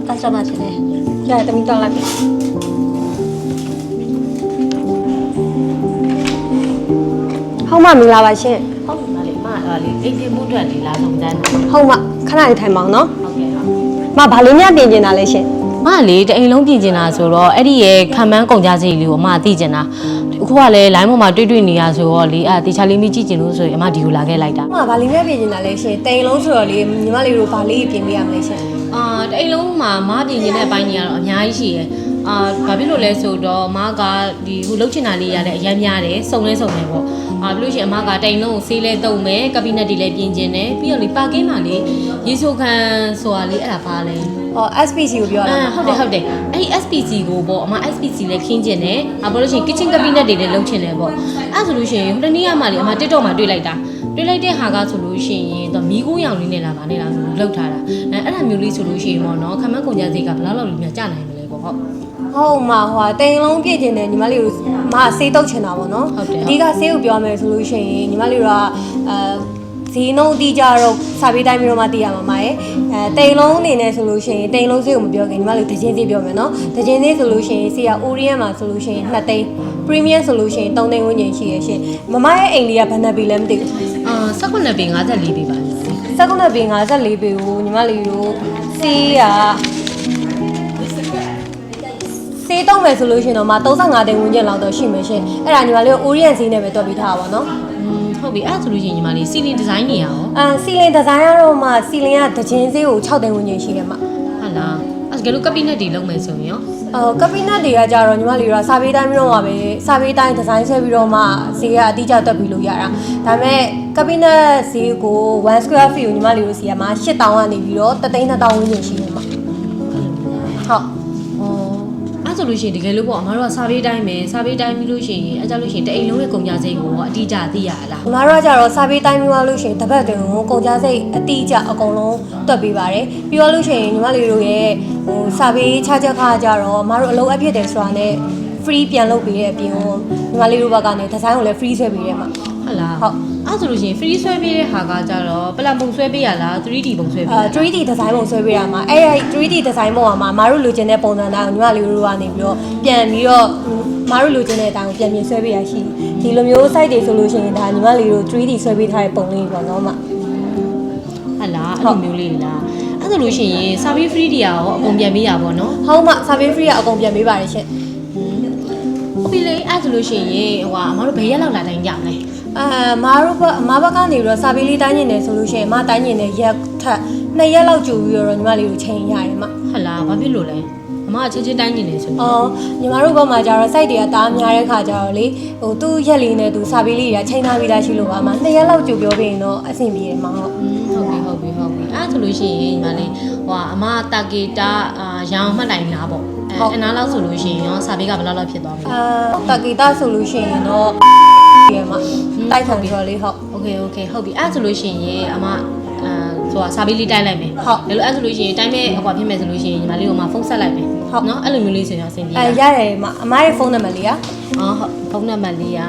customer ဖြစ်တယ် ရတယ်တမီတောင်းလိုက်ပြီဟုတ်မမင်္ဂလာပါရှင် ဟုတ်ပါလေမလေအိမ်တင်မှုအတွက်ဒီလာဆုံးတန်း ဟုတ်မခဏလေးထိုင်ပါအောင်နော် ဟုတ်ကဲ့ဟုတ် မဘာလေးများပြင်နေတာလဲရှင် မလေတအိမ်လုံးပြင်ကျင်တာဆိုတော့အဲ့ဒီရဲ့ခံမှန်းကုန်ကြစိတ်လေးကိုအမသိကျင်တာအခုကလည်း line ပေါ်မှာတွေ့နေရဆိုတော့လေတေချာလေးမကြည့်ကျင်လို့ဆိုရင်အမဒီကိုလာခဲ့လိုက်တာ မဘာလေးများပြင်နေတာလဲရှင်တိန်လုံးဆိုတော့လေညီမလေးတို့ဘာလေးပြင်ပေးရမလဲရှင် တအိမ်လုံးမှာမပြင်ကျင်တဲ့အပိုင်းကြီးကတော့အများကြီးရှိရယ်ဘာဖြစ်လို့လဲဆိုတော့မကဒီဟိုလှုပ်ချင်တာလေးရတဲ့အရင်များတယ်စုံလဲပေါ့ပြီးလို့ရှိရင်အမကတိန်လုံးကိုဆေးလဲတုံမယ်ကပီနက်တွေလည်းပြင်ကျင်တယ်ပြီးတော့လေပါကင်းမှာလေရေဆိုခံဆိုတာလေအဲ့ဒါပါလဲ SPC ကိုပြောတာ ဟုတ်တယ်အဲ့ဒီ SPC ကိုပေါ့အမ SPC လည်းခင်းကျင်တယ်ဘာလို့လဲဆိုရင် kitchen cabinet တွေလည်းလုပ်ချင်တယ်ပေါ့အဲ့ဆိုလို့ရှိရင်ဟိုတနေ့ကမှလေအမ TikTok မှာတွေ့လိုက်တဲ့ဟာကဆိုလို့ရှိရင်တော့မီးကိုရောင်လေးနဲ့လာပါနဲ့လားဆိုလို့လောက်ထားတာအဲ့ဒါမျိုးလေးဆိုလို့ရှိရင်ပေါ့နော်ခမန်းကုန်ကြစိတ်ကဘယ်လောက်လေးများကျနိုင်မလဲပေါ့ဟုတ် ဟုတ်မှာဟိုတိန်လုံးပြင်ကျင်တယ်ညီမလေးတို့မဆေးတုတ်ချင်တာပေါ့နော်အဓိကဆေးကိုပြောမယ်ဆိုလို့ရှိရင်ညီမလေးတို့ကဈေးနှုန်းတိကျတော့စာပေးတိုင်းမျိုးမှသိရမှာမရဲ့တိန်လုံးအနေနဲ့ဆိုလို့ရှိရင်တိန်လုံးဈေးကိုမပြောခင်ညီမလေးတခြင်းဈေးပြောမယ်နော်တခြင်းဈေးဆိုလို့ရှိရင်ဆေးက Orient မှာဆိုလို့ရှိရင်2သိန်း Premium ဆိုလို့ရှိရင်3သိန်းဝန်းကျင်ရှိရရှင်မမရဲ့အိမ်လေးကဘယ်နှပေလဲမသိဘူး18ပေ54ပေပါ19ပေ54ပေကိုညီမလေးတို့ဆေးကဆေးတုံးမယ်ဆိုလို့ရှိရင်တော့မ35သိန်းဝန်းကျင်လောက်တော့ရှိမယ်ရှင်အဲ့ဒါညီမလေးကို Orient ဈေးနဲ့ပဲတွက်ပြီးထားပါတော့နော်ဟုတ်ပြီအဲ့ဆိုလို့ရှိရင်ညီမလေးစီလင်ဒီဇိုင်းနေရအောင် စီလင်ဒီဇိုင်းကတော့မှစီလင်ကတခြင်းဈေးကို6သိန်းဝန်းကျင်ရှိတယ်မှာဟုတ်လားအဲ့ဒါကလို့ကပီနက်တွေလုံးမယ်ဆိုရင်ရောကပီနက်တွေကကြတော့ညီမလေးတို့ကစာပေးတိုင်းပြီးတော့မှပဲစာပေးတိုင်းဒီဇိုင်းဆွဲပြီးတော့မှဈေးကအတိအကျတွက်ပြီးလို့ရတာဒါပေမဲ့ကပီနက်ဈေးကို1 square feet ကိုညီမလေးတို့စီကမှာ8000ကနေပြီးတော့3,200ဝန်းကျင်ရှိတယ်မှာဟုတ်အဲ့ဆိုလို့ရှိရင်တကယ်လို့ပေါ့အမတို့ကစာပေးတိုင်းပဲစာပေးတိုင်းပြီးလို့ရှိရင်အဲ့ကြလို့ရှိရင်တအိမ်လုံးရဲ့ကုန်ကြစိတ်ကိုအတိအကျသိရလားအမတို့ကကြတော့စာပေးတိုင်းပြီးသွားလို့ရှိရင်တစ်ပတ်တည်းကိုကုန်ကြစိတ်အတိအကျအကုန်လုံးတွက်ပေးပါတယ်ပြီးတော့လို့ရှိရင်ညီမလေးတို့ရဲ့ဟိုစာပေးချချက်ခါကြတော့အမတို့အလုပ်အဖြစ်တယ်ဆိုတာနဲ့ free ပြန်လုပ်ပေးတဲ့အပြင်ညီမလေးတို့ဘက်ကနေဒီဇိုင်းကိုလည်း free ဆွဲပေးရဲမှာဟုတ်လားဟုတ်အဲ့ဆိုလို့ရှိရင် free ဆွဲပေးတဲ့ဟာကကြတော့ပလန်ပုံဆွဲပေးရလား 3D ပုံဆွဲပေးရလား 3D ဒီဇိုင်းပုံဆွဲပေးရမှာအဲ့ 3D ဒီဇိုင်းပုံကမှာမတို့လိုချင်တဲ့ပုံစံတိုင်းကိုညီမလေးတို့ကနေပြီးတော့ပြန်ပြီးတော့မတို့လိုချင်တဲ့အတိုင်းကိုပြန်ပြင်ဆွဲပေးရရှိဒီလိုမျိုး site တွေဆိုလို့ရှိရင်ဒါညီမလေးတို့ 3D ဆွဲပေးထားတဲ့ပုံလေးပေါ့နော်မဟုတ်လားအဲ့လိုမျိုးလေးလားအဲ့ဆိုလို့ရှိရင် service free တွေရောအကုန်ပြန်ပေးရပါတော့နော်ဟုတ်မှ service free ကအကုန်ပြန်ပေးပါတယ်ရှင်ဟုတ်ပြီလေအဲ့ဆိုလို့ရှိရင်ဟိုအမတို့ဘယ်ရက်လောက်လာတိုင်းကြမလဲမဘက်ကနေပြီးတော့စာပေးလေးတိုင်းနေတယ်ဆိုလို့ရှိရင်မတိုင်းနေတယ်ရက်ထက်2ရက်လောက်ကြိုပြီးတော့ညီမလေးကိုချိန်ရတယ်မဟုတ်လားဘာဖြစ်လို့လဲအမချင်းတိုင်းနေတယ်ဆိုညီမတို့ဘက်မှာကျတော့ site တွေကတားများတဲ့ခါကျတော့လေဟိုသူ့ရက်လေးနဲ့သူစာပေးလေးတွေကချိန်ထားပြီးသားရှိလို့ပါအမ2ရက်လောက်ကြိုပြောပြီးရင်တော့အဆင်ပြေတယ်မဟုတ်ဟုတ်ပြီအဲ့ဆိုလို့ရှိရင်ညီမလေးဟိုအမတာဂီတာရောင်မှတ်တိုင်လားပေါ့အနားလောက်ဆိုလို့ရှိရင်ရောစာပေးကဘယ်လောက်ဖြစ်သွားမလဲတာဂီတာဆိုလို့ရှိရင်တော့ရမှာတိုက်ခံပြီးတော့လေဟုတ်โอเคဟုတ်ပြီအဲ့ဆိုလို့ရှိရင်အမဆိုတာစာပေးလေးတိုင်းလိုက်မယ်ဟုတ်ဒါလို့အဲ့ဆိုလို့ရှိရင်တိုင်းမဲ့ဟိုပါဖြစ်မယ်ဆိုလို့ရှိရင်ညီမလေးကမှဖုန်းဆက်လိုက်မယ်ဟုတ်နော်အဲ့လိုမျိုးလေးဆိုရင်အဆင်ပြေရတယ်အမရဲ့ဖုန်းနံပါတ်လေးကဟုတ်ဖုန်းနံပါတ်လေးက